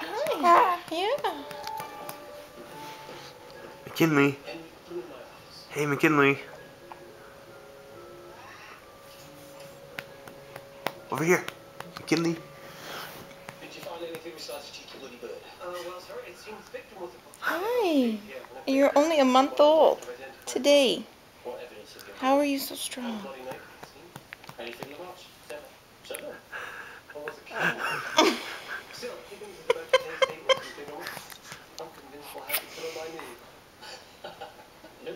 Hi. Yeah. McKinley. Hey, McKinley. Over here. McKinley. Did you find anything besides a cheeky bloody bird? Well, sir, it seems the victim was Hi. You're only a month old today. What evidence have you How are you so strong? bloody night? Anything you watch? Seven. What was it? Still, Higgins is about to take statements from Big Oak. I'm convinced we'll have to put on my knee. No.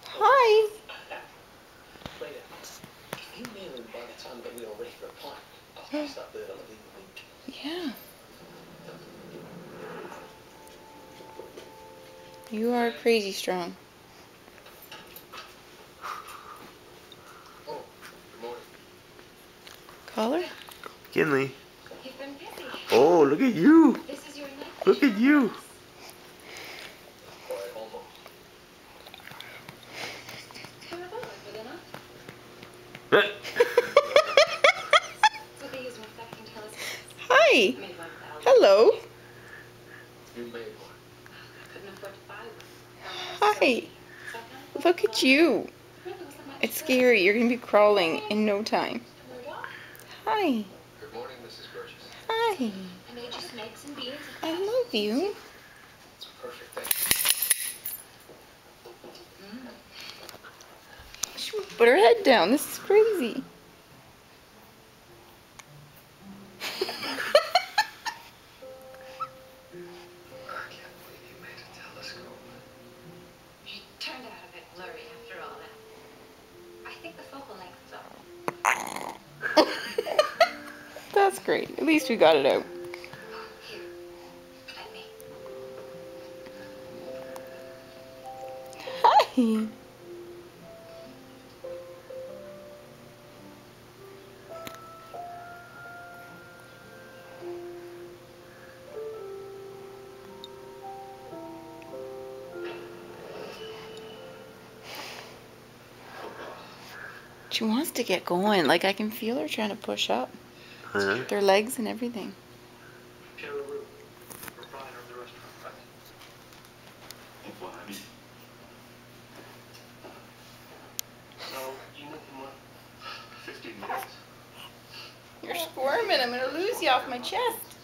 Hi. Later. If you nail him by the time that we're all ready for a plan, I'll place that bird on a legal link. Yeah. You are crazy strong. Oh, good morning. Caller? McKinley. You've been busy. Oh, look at you. This is your night. Look at you. All right, hold on. Come about for dinner. So they use reflecting telescopes. Hi. Made 1,000. Hello. You made one. I couldn't afford to buy one. Hi. Look at you. It's scary. You're going to be crawling in no time. Hi. Good morning, Mrs. Burgess. Hi. I made you some eggs and beans. I love you. It's perfect, thank She put her head down. This is crazy. I can't believe you made a telescope. It turned out a bit blurry after all that. I think the focal length's off. That's great. At least we got it out. Here, let me. Hi. She wants to get going. Like, I can feel her trying to push up. Their legs and everything. Pierre Leroux, proprietor of the restaurant, right? Well, I mean. So, you knew him what? 15 minutes? You're squirming. I'm going to lose you off my chest.